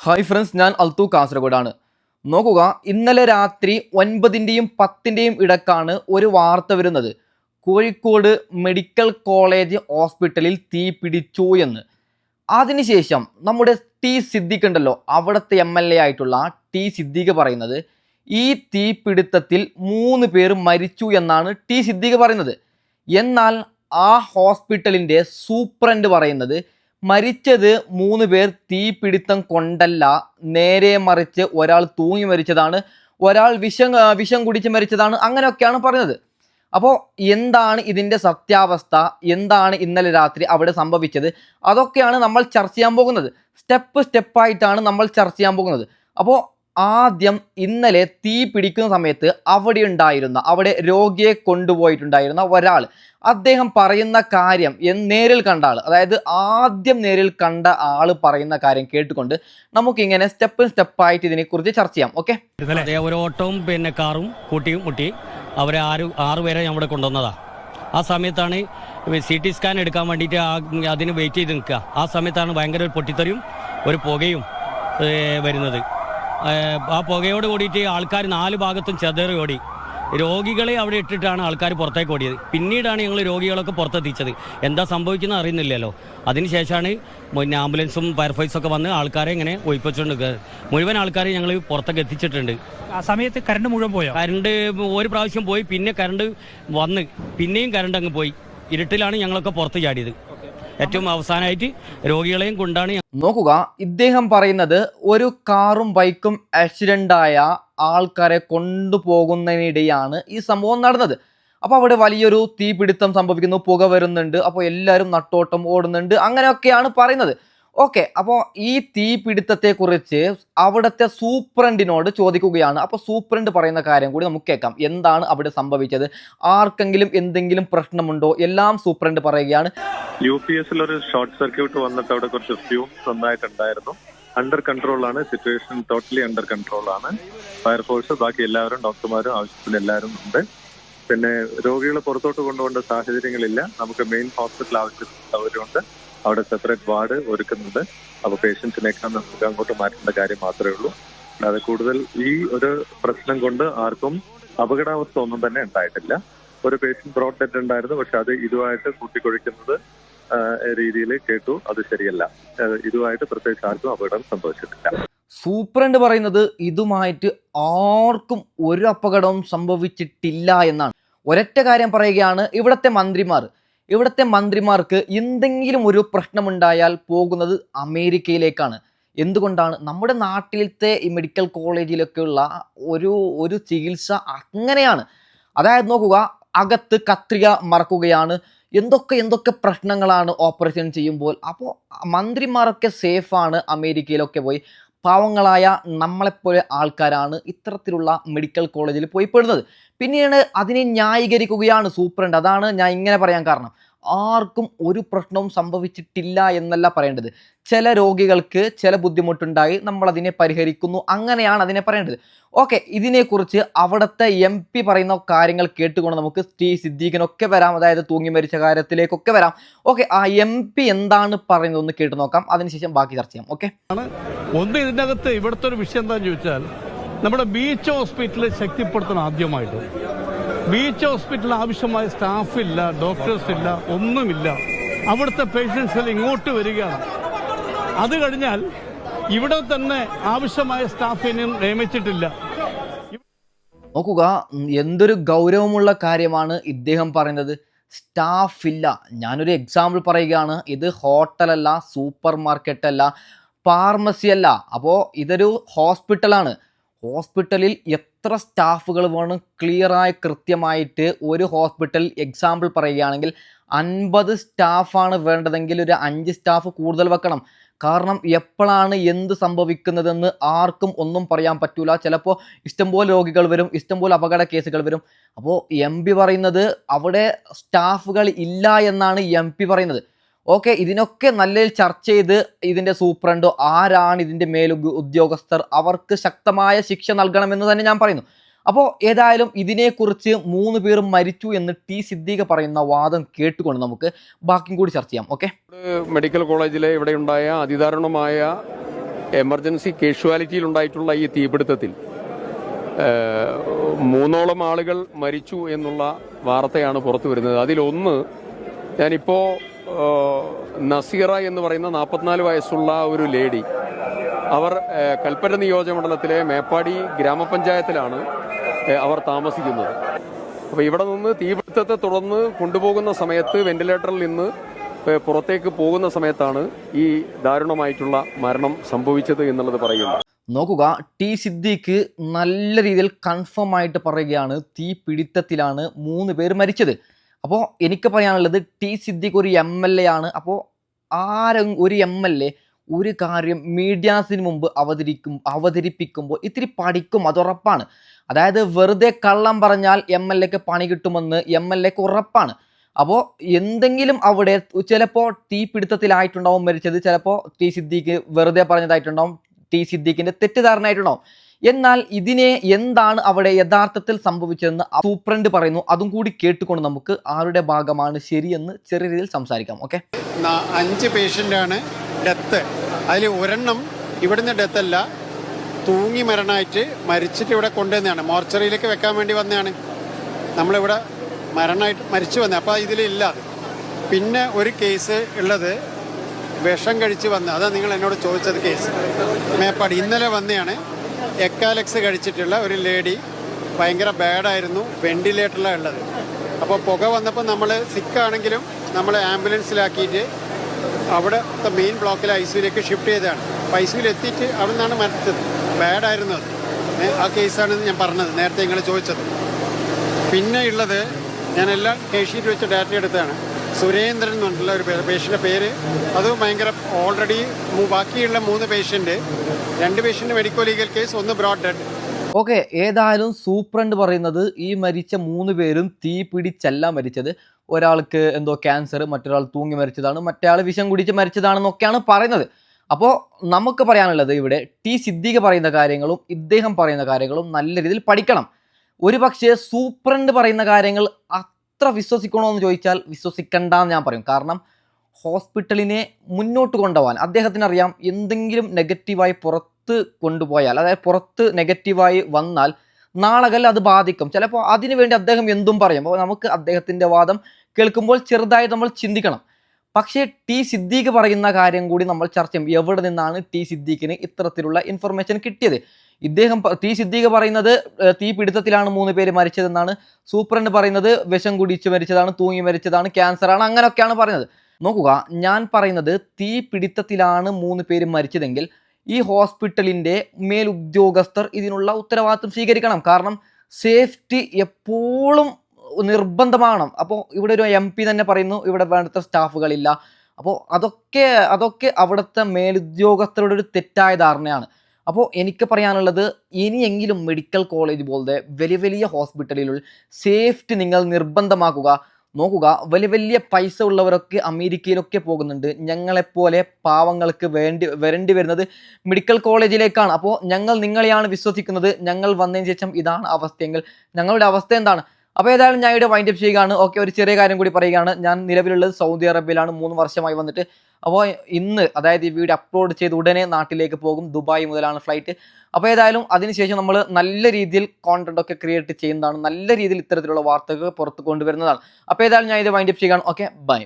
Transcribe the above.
Hi friends, ഞാൻ അൽത്തു കാസർഗോഡാണ്. നോക്കുക, ഇന്നലെ രാത്രി 9-ന്റെയും 10-ന്റെയും ഇടക്കാണ് ഒരു വാർത്ത വരുന്നത്. കോഴിക്കോട് മെഡിക്കൽ കോളേജ് ഹോസ്പിറ്റലിൽ തീ പിടിച്ചു എന്ന്. അതിനുശേഷം നമ്മുടെ ടി സിദ്ദിഖ് ഉണ്ടല്ലോ, അവിടുത്തെ MLA ആയിട്ടുള്ള ടി സിദ്ദിഖ് പറയുന്നത് ഈ തീപിടുത്തത്തിൽ 3 പേർ മരിച്ചു എന്നാണ് ടി സിദ്ദിഖ് പറയുന്നത്. എന്നാൽ ആ ഹോസ്പിറ്റലിൻ്റെ സൂപ്രണ്ട് പറയുന്നത് മരിച്ചത് 3 പേർ തീപിടുത്തം കൊണ്ടല്ല, നേരെ മറിച്ച് ഒരാൾ തൂങ്ങി മരിച്ചതാണ്, ഒരാൾ വിഷം കുടിച്ച് മരിച്ചതാണ്, അങ്ങനെയൊക്കെയാണ് പറയുന്നത്. അപ്പോൾ എന്താണ് ഇതിൻ്റെ സത്യാവസ്ഥ, എന്താണ് ഇന്നലെ രാത്രി അവിടെ സംഭവിച്ചത്, അതൊക്കെയാണ് നമ്മൾ ചർച്ച ചെയ്യാൻ പോകുന്നത്. സ്റ്റെപ്പായിട്ടാണ് നമ്മൾ ചർച്ച ചെയ്യാൻ പോകുന്നത്. അപ്പോൾ ആദ്യം ഇന്നലെ തീ പിടിക്കുന്ന സമയത്ത് അവിടെ രോഗിയെ കൊണ്ടുപോയിട്ടുണ്ടായിരുന്ന ഒരാൾ, അദ്ദേഹം പറയുന്ന കാര്യം നേരിൽ കണ്ട ആൾ, അതായത് ആദ്യം നേരിൽ കണ്ട ആൾ പറയുന്ന കാര്യം കേട്ടുകൊണ്ട് നമുക്കിങ്ങനെ സ്റ്റെപ്പായിട്ട് ഇതിനെക്കുറിച്ച് ചർച്ച ചെയ്യാം. ഓക്കെ, ഒരു ഓട്ടവും പിന്നെ കാറും കൂട്ടിയും മുട്ടി അവരെ ആറ് പേരെ അവിടെ കൊണ്ടുവന്നതാണ്. ആ സമയത്താണ് CT സ്കാൻ എടുക്കാൻ വേണ്ടിയിട്ട് അതിന് വെയിറ്റ് ചെയ്ത് നിൽക്കുക. ആ സമയത്താണ് ഭയങ്കര ഒരു പൊട്ടിത്തെറിയും ഒരു പുകയും വരുന്നത്. ആ പുകയോട് കൂടിയിട്ട് ആൾക്കാർ 4 ഭാഗത്തും ചെതറി ഓടി. രോഗികളെ അവിടെ ഇട്ടിട്ടാണ് ആൾക്കാർ പുറത്തേക്ക് ഓടിയത്. പിന്നീടാണ് ഞങ്ങൾ രോഗികളൊക്കെ പുറത്തെത്തിച്ചത്. എന്താ സംഭവിക്കുന്നത് അറിയുന്നില്ലല്ലോ. അതിനുശേഷമാണ് ആംബുലൻസും ഫയർഫോഴ്സൊക്കെ വന്ന് ആൾക്കാരെ ഇങ്ങനെ ഒഴിപ്പിച്ചുകൊണ്ട് മുഴുവൻ ആൾക്കാരെ ഞങ്ങൾ പുറത്തേക്ക് എത്തിച്ചിട്ടുണ്ട്. ആ സമയത്ത് കറണ്ട് മുഴുവൻ പോയോ? കറണ്ട് ഒരു പ്രാവശ്യം പോയി, പിന്നെ കറണ്ട് വന്ന് പിന്നെയും കറണ്ട് അങ്ങ് പോയി. ഇരുട്ടിലാണ് ഞങ്ങളൊക്കെ പുറത്ത് ചാടിയത്. ഏറ്റവും അവസാനമായിട്ട് രോഗികളെയും കൊണ്ടാണ്. നോക്കുക, ഇദ്ദേഹം പറയുന്നത് ഒരു കാറും ബൈക്കും ആക്സിഡൻ്റായ ആൾക്കാരെ കൊണ്ടുപോകുന്നതിനിടെയാണ് ഈ സംഭവം നടന്നത്. അപ്പോൾ അവിടെ വലിയൊരു തീപിടുത്തം സംഭവിക്കുന്നു, പുക വരുന്നുണ്ട്, അപ്പോൾ എല്ലാവരും നട്ടോട്ടം ഓടുന്നുണ്ട്, അങ്ങനെയൊക്കെയാണ് പറയുന്നത്. ഓക്കെ, അപ്പോൾ ഈ തീപിടുത്തത്തെക്കുറിച്ച് അവിടുത്തെ സൂപ്രണ്ടിനോട് ചോദിക്കുകയാണ്. അപ്പോൾ സൂപ്രണ്ട് പറയുന്ന കാര്യം കൂടി നമുക്ക് കേൾക്കാം. എന്താണ് അവിടെ സംഭവിച്ചത്, ആർക്കെങ്കിലും എന്തെങ്കിലും പ്രശ്നമുണ്ടോ, എല്ലാം സൂപ്രണ്ട് പറയുകയാണ്. UPS ഒരു ഷോർട്ട് സർക്യൂട്ട് വന്നിട്ട് അവിടെ കുറച്ച് ഫ്യൂംസ് നന്നായിട്ടുണ്ടായിരുന്നു. അണ്ടർ കൺട്രോൾ ആണ്, സിറ്റുവേഷൻ ടോട്ടലി അണ്ടർ കൺട്രോൾ ആണ്. ഫയർഫോഴ്സ്, ബാക്കി എല്ലാവരും, ഡോക്ടർമാരും ആവശ്യത്തിന് എല്ലാവരും ഉണ്ട്. പിന്നെ രോഗികളെ പുറത്തോട്ട് കൊണ്ടുപോകേണ്ട സാഹചര്യങ്ങളില്ല. നമുക്ക് മെയിൻ ഹോസ്പിറ്റൽ ആവശ്യത്തിന് സൗകര്യമുണ്ട്. അവിടെ സെപ്പറേറ്റ് വാർഡ് ഒരുക്കുന്നുണ്ട്. അപ്പോൾ പേഷ്യൻസിനേക്കാൾ നമുക്ക് അങ്ങോട്ട് മാറ്റേണ്ട കാര്യം മാത്രമേ ഉള്ളൂ. അല്ലാതെ കൂടുതൽ ഈ ഒരു പ്രശ്നം കൊണ്ട് ആർക്കും അപകടാവസ്ഥ ഒന്നും തന്നെ ഉണ്ടായിട്ടില്ല. ഒരു പേഷ്യന്റ് ബ്രോഡ് ഡെഡ് ഉണ്ടായിരുന്നു, പക്ഷെ അത് ഇതുമായിട്ട് കൂട്ടിക്കൊഴിക്കുന്നത് രീതിയിൽ കേട്ടു. അത് ശരിയല്ല. ഇതുമായിട്ട് പ്രത്യേകിച്ച് ആർക്കും അപകടം സംഭവിച്ചിട്ടില്ല. സൂപ്രണ്ട് പറയുന്നത് ഇതുമായിട്ട് ആർക്കും ഒരു അപകടവും സംഭവിച്ചിട്ടില്ല എന്നാണ്. ഒരൊറ്റ കാര്യം പറയുകയാണ്, ഇവിടുത്തെ മന്ത്രിമാർക്ക് എന്തെങ്കിലും ഒരു പ്രശ്നമുണ്ടായാൽ പോകുന്നത് അമേരിക്കയിലേക്കാണ്. എന്തുകൊണ്ടാണ്? നമ്മുടെ നാട്ടിലത്തെ ഈ മെഡിക്കൽ കോളേജിലൊക്കെയുള്ള ഒരു ചികിത്സ അങ്ങനെയാണ്. അതായത് നോക്കുക, അകത്ത് കത്രിക മറക്കുകയാണ്, എന്തൊക്കെ പ്രശ്നങ്ങളാണ് ഓപ്പറേഷൻ ചെയ്യുമ്പോൾ. അപ്പോൾ മന്ത്രിമാരൊക്കെ സേഫാണ് അമേരിക്കയിലൊക്കെ പോയി. പാവങ്ങളായ നമ്മളെപ്പോലെ ആൾക്കാരാണ് ഇത്തരത്തിലുള്ള മെഡിക്കൽ കോളേജിൽ പോയി പെടുന്നത്. പിന്നീട് അതിനെ ന്യായീകരിക്കുകയാണ് സൂപ്രണ്ട്. അതാണ് ഞാൻ ഇങ്ങനെ പറയാൻ കാരണം. ആർക്കും ഒരു പ്രശ്നവും സംഭവിച്ചിട്ടില്ല എന്നല്ല പറയേണ്ടത്. ചില രോഗികൾക്ക് ചില ബുദ്ധിമുട്ടുണ്ടായി, നമ്മളതിനെ പരിഹരിക്കുന്നു, അങ്ങനെയാണ് അതിനെ പറയേണ്ടത്. ഓക്കെ, ഇതിനെക്കുറിച്ച് അവിടുത്തെ MP പറയുന്ന കാര്യങ്ങൾ കേട്ടുകൊണ്ട് നമുക്ക് ടി സിദ്ദീഖിനൊക്കെ വരാം, അതായത് തൂങ്ങി മരിച്ച കാര്യത്തിലേക്കൊക്കെ വരാം. ഓക്കെ, ആ MP എന്താണ് പറയുന്നതെന്ന് കേട്ടു നോക്കാം, അതിനുശേഷം ബാക്കി ചർച്ച ചെയ്യാം. ഓക്കെ, ഇതിൻ്റെ അകത്ത് ഇവിടുത്തെ ഒരു വിഷയം എന്താണെന്ന് ചോദിച്ചാൽ, നമ്മുടെ ബീച്ച് ഹോസ്പിറ്റലിൽ ശക്തിപ്പെടുത്തണം. ആദ്യമായിട്ട് ബീച്ച് ഹോസ്പിറ്റലിൽ ആവശ്യമായ സ്റ്റാഫില്ല, ഡോക്ടേഴ്സ് ഇല്ല, ഒന്നുമില്ല. അവിടുത്തെ പേഷ്യൻസ് ഇങ്ങോട്ട് വരികയാണ്. അത് കഴിഞ്ഞാൽ ഇവിടെ തന്നെ ആവശ്യമായ സ്റ്റാഫിനെ നിയമിച്ചിട്ടില്ല. നോക്കുക, എന്തൊരു ഗൗരവമുള്ള കാര്യമാണ് ഇദ്ദേഹം പറയുന്നത്. സ്റ്റാഫ് ഇല്ല. ഞാനൊരു എക്സാമ്പിൾ പറയുകയാണ്. ഇത് ഹോട്ടലല്ല, സൂപ്പർ മാർക്കറ്റല്ല, ഫാർമസി അല്ല. അപ്പോൾ ഇതൊരു ഹോസ്പിറ്റലാണ്. ഹോസ്പിറ്റലിൽ എത്ര സ്റ്റാഫുകൾ വേണം? ക്ലിയറായി കൃത്യമായിട്ട് ഒരു ഹോസ്പിറ്റൽ എക്സാമ്പിൾ പറയുകയാണെങ്കിൽ 50 സ്റ്റാഫാണ് വേണ്ടതെങ്കിൽ ഒരു 5 സ്റ്റാഫ് കൂടുതൽ വെക്കണം. കാരണം എപ്പോഴാണ് എന്ത് സംഭവിക്കുന്നതെന്ന് ആർക്കും ഒന്നും പറയാൻ പറ്റൂല. ചിലപ്പോൾ ഇഷ്ടംപോലെ രോഗികൾ വരും, ഇഷ്ടംപോലെ അപകട കേസുകൾ വരും. അപ്പോൾ MP പറയുന്നത് അവിടെ സ്റ്റാഫുകൾ ഇല്ല എന്നാണ് MP പറയുന്നത്. ഓക്കെ, ഇതിനൊക്കെ നല്ല ചർച്ച ചെയ്ത് ഇതിൻ്റെ സൂപ്രണ്ടോ ആരാണ് ഇതിൻ്റെ ഉദ്യോഗസ്ഥർ, അവർക്ക് ശക്തമായ ശിക്ഷ നൽകണമെന്ന് തന്നെ ഞാൻ പറയുന്നു. അപ്പോൾ ഏതായാലും ഇതിനെക്കുറിച്ച് 3 പേർ മരിച്ചു എന്ന് ടി സിദ്ദീഖ് പറയുന്ന വാദം കേട്ടുകൊണ്ട് നമുക്ക് ബാക്കിയും കൂടി ചർച്ച ചെയ്യാം. ഓക്കെ, മെഡിക്കൽ കോളേജിലെ ഇവിടെ ഉണ്ടായ അതിദാരുണമായ എമർജൻസി കാഷ്വാലിറ്റിയിൽ ഉണ്ടായിട്ടുള്ള ഈ തീപിടുത്തത്തിൽ 3ഓളം ആളുകൾ മരിച്ചു എന്നുള്ള വാർത്തയാണ് പുറത്തു വരുന്നത്. അതിലൊന്ന്, ഞാനിപ്പോൾ നസീറ എന്ന് പറയുന്ന 44 വയസ്സുള്ള ഒരു ലേഡി, അവർ കൽപ്പറ്റ നിയോജകമണ്ഡലത്തിലെ മേപ്പാടി ഗ്രാമപഞ്ചായത്തിലാണ് അവർ താമസിക്കുന്നത്. അപ്പോൾ ഇവിടെ നിന്ന് തീപിടുത്തത്തെ തുടർന്ന് കൊണ്ടുപോകുന്ന സമയത്ത് വെന്റിലേറ്ററിൽ നിന്ന് പുറത്തേക്ക് പോകുന്ന സമയത്താണ് ഈ ദാരുണമായിട്ടുള്ള മരണം സംഭവിച്ചത് എന്നുള്ളത് പറയുന്നു. നോക്കുക, ടി സിദ്ദീഖ് നല്ല രീതിയിൽ കൺഫേം ആയിട്ട് പറയുകയാണ് തീ പിടുത്തത്തിലാണ് 3 പേര് മരിച്ചത്. അപ്പോൾ എനിക്ക് പറയാനുള്ളത്, ടി സിദ്ദീഖ് ഒരു MLA ആണ്. അപ്പോൾ ഒരു MLA ഒരു കാര്യം മീഡിയാസിന് മുമ്പ് അവതരിപ്പിക്കുമ്പോൾ ഇത്തിരി പഠിക്കും, അതുറപ്പാണ്. അതായത് വെറുതെ കള്ളം പറഞ്ഞാൽ MLAക്ക് പണി കിട്ടുമെന്ന് MLAക്ക് ഉറപ്പാണ്. അപ്പോൾ എന്തെങ്കിലും അവിടെ ചിലപ്പോൾ തീ പിടുത്തത്തിലായിട്ടുണ്ടാവും മരിച്ചത്, ചിലപ്പോൾ ടി സിദ്ദീഖ് വെറുതെ പറഞ്ഞതായിട്ടുണ്ടാവും, ടി സിദ്ദീഖിന്റെ തെറ്റിദ്ധാരണയായിട്ടുണ്ടാവും. എന്നാൽ ഇതിനെ എന്താണ് അവിടെ യഥാർത്ഥത്തിൽ സംഭവിച്ചതെന്ന് സൂപ്രണ്ട് പറയുന്നു. അതും കൂടി കേട്ടുകൊണ്ട് നമുക്ക് ആരുടെ ഭാഗമാണ് ശരിയെന്ന് ചെറിയ രീതിയിൽ സംസാരിക്കാം. ഓക്കെ, 5 പേഷ്യൻ്റാണ് ഡെത്ത്. അതിൽ ഒരെണ്ണം ഇവിടുന്ന് ഡെത്തല്ല, തൂങ്ങി മരണമായിട്ട് മരിച്ചിട്ട് ഇവിടെ കൊണ്ടുവന്നതാണ്. മോർച്ചറിയിലേക്ക് വെക്കാൻ വേണ്ടി വന്നതാണ്. നമ്മളിവിടെ മരണമായിട്ട് മരിച്ചു വന്നത്. അപ്പോൾ ഇതിലില്ല. പിന്നെ ഒരു കേസ് ഉള്ളത് വിഷം കഴിച്ച് വന്ന്, അതാണ് നിങ്ങൾ എന്നോട് ചോദിച്ചത് കേസ്. മേപ്പാടി ഇന്നലെ വന്നെയാണ്. എക്കാലക്സ് കഴിച്ചിട്ടുള്ള ഒരു ലേഡി, ഭയങ്കര ബാഡായിരുന്നു, വെന്റിലേറ്ററിലാണ് ഉള്ളത്. അപ്പോൾ പുക വന്നപ്പോൾ നമ്മൾ സിക്കാണെങ്കിലും നമ്മൾ ആംബുലൻസിലാക്കിയിട്ട് അവിടുത്തെ മെയിൻ ബ്ലോക്കിലെ ICUലേക്ക് ഷിഫ്റ്റ് ചെയ്തതാണ്. അപ്പോൾ ICUയിൽ എത്തിയിട്ട് അവിടെ നിന്നാണ് മരിച്ചത്. ബാഡായിരുന്നു അത്. ആ കേസാണ് ഞാൻ പറഞ്ഞത്, നേരത്തെ നിങ്ങൾ ചോദിച്ചത്. പിന്നെ ഉള്ളത്, ഞാനെല്ലാം കേസ് ഷീറ്റ് വെച്ച് ഡാറ്റ എടുത്തതാണ്. സുരേന്ദ്രൻ എന്ന് പറഞ്ഞിട്ടുള്ള ഒരു പേഷ്യൻ്റെ പേര്. അത് ഭയങ്കര ഓൾറെഡി ബാക്കിയുള്ള 3 patient, 2 patient medical legal case, 1 brought dead. Okay, ഏതായാലും സൂപ്രണ്ട് പറയുന്നത് ഈ മരിച്ച 3 പേരും തീ പിടിച്ചല്ല മരിച്ചത്. ഒരാൾക്ക് എന്തോ ക്യാൻസർ, മറ്റൊരാൾ തൂങ്ങി മരിച്ചതാണ്, മറ്റേ ആൾ വിഷം കുടിച്ച് മരിച്ചതാണെന്നൊക്കെയാണ് പറയുന്നത്. അപ്പോൾ നമുക്ക് പറയാനുള്ളത്, ഇവിടെ ടി സിദ്ദീഖ് പറയുന്ന കാര്യങ്ങളും ഇദ്ദേഹം പറയുന്ന കാര്യങ്ങളും നല്ല രീതിയിൽ പഠിക്കണം. ഒരു പക്ഷേ സൂപ്രണ്ട് പറയുന്ന കാര്യങ്ങൾ അത്ര വിശ്വസിക്കണോ എന്ന് ചോദിച്ചാൽ വിശ്വസിക്കണ്ടെന്ന് ഞാൻ പറയും. കാരണം ഹോസ്പിറ്റലിനെ മുന്നോട്ട് കൊണ്ടുപോകാൻ അദ്ദേഹത്തിന് അറിയാം. എന്തെങ്കിലും നെഗറ്റീവായി പുറത്ത് കൊണ്ടുപോയാൽ, അതായത് പുറത്ത് നെഗറ്റീവായി വന്നാൽ നാളെ അത് ബാധിക്കും. ചിലപ്പോൾ അതിനുവേണ്ടി അദ്ദേഹം എന്തും പറയും. അപ്പോൾ നമുക്ക് അദ്ദേഹത്തിൻ്റെ വാദം കേൾക്കുമ്പോൾ ചെറുതായി നമ്മൾ ചിന്തിക്കണം. പക്ഷേ ടി സിദ്ദീഖ് പറയുന്ന കാര്യം കൂടി നമ്മൾ ചർച്ച ചെയ്യും. എവിടെ നിന്നാണ് ടി സിദ്ദീഖിന് ഇത്തരത്തിലുള്ള ഇൻഫർമേഷൻ കിട്ടിയത്? ടി സിദ്ദീഖ് പറയുന്നത് തീ പിടുത്തത്തിലാണ് 3 പേര് മരിച്ചതെന്നാണ്. സൂപ്രണ്ട് പറയുന്നത് വിഷം കുടിച്ച് മരിച്ചതാണ്, തൂങ്ങി മരിച്ചതാണ്, ക്യാൻസറാണ്, അങ്ങനെയൊക്കെയാണ് പറയുന്നത്. നോക്കുക, ഞാൻ പറയുന്നത് തീ പിടുത്തത്തിലാണ് 3 പേര് മരിച്ചതെങ്കിൽ ഈ ഹോസ്പിറ്റലിൻ്റെ മേലുദ്യോഗസ്ഥർ ഇതിനുള്ള ഉത്തരവാദിത്വം സ്വീകരിക്കണം. കാരണം സേഫ്റ്റി എപ്പോഴും നിർബന്ധമാണ്. അപ്പോൾ ഇവിടെ ഒരു MP തന്നെ പറയുന്നു ഇവിടെ വേണ്ടത്ര സ്റ്റാഫുകളില്ല. അപ്പോൾ അതൊക്കെ അവിടുത്തെ മേലുദ്യോഗസ്ഥരുടെ ഒരു തെറ്റായ ധാരണയാണ്. അപ്പോൾ എനിക്ക് പറയാനുള്ളത്, ഇനിയെങ്കിലും മെഡിക്കൽ കോളേജ് പോലത്തെ വലിയ ഹോസ്പിറ്റലുകളിൽ സേഫ്റ്റി നിങ്ങൾ നിർബന്ധമാക്കുക. നോക്കുക, വലിയ പൈസ ഉള്ളവരൊക്കെ അമേരിക്കയിലൊക്കെ പോകുന്നുണ്ട്. ഞങ്ങളെപ്പോലെ പാവങ്ങൾക്ക് വരേണ്ടി വരുന്നത് മെഡിക്കൽ കോളേജിലേക്കാണ്. അപ്പോൾ ഞങ്ങൾ നിങ്ങളെയാണ് വിശ്വസിക്കുന്നത്. ഞങ്ങൾ വന്നതിന് ശേഷം ഇതാണ് അവസ്ഥയെങ്കിൽ ഞങ്ങളുടെ അവസ്ഥ എന്താണ്? അപ്പോൾ ഏതായാലും ഞാൻ ഇവിടെ വൈൻഡപ്പ് ചെയ്യുകയാണ്. ഓക്കെ, ഒരു ചെറിയ കാര്യം കൂടി പറയുകയാണ്. ഞാൻ നിലവിലുള്ളത് സൗദി അറേബ്യയിലാണ്. 3 വർഷമായി വന്നിട്ട്. അപ്പോൾ ഇന്ന്, അതായത് ഈ വീഡിയോ അപ്ലോഡ് ചെയ്ത് ഉടനെ നാട്ടിലേക്ക് പോകും. ദുബായ് മുതലാണ് ഫ്ലൈറ്റ്. അപ്പോൾ ഏതായാലും അതിനുശേഷം നമ്മൾ നല്ല രീതിയിൽ കോണ്ടന്റ് ഒക്കെ ക്രിയേറ്റ് ചെയ്യുന്നതാണ്. നല്ല രീതിയിൽ ഇത്തരത്തിലുള്ള വാർത്തകൾ പുറത്ത് കൊണ്ടുവരുന്നതാണ്. അപ്പോൾ ഏതായാലും ഞാൻ ഇത് വൈൻഡപ്പ് ചെയ്യുകയാണ്. Okay, by.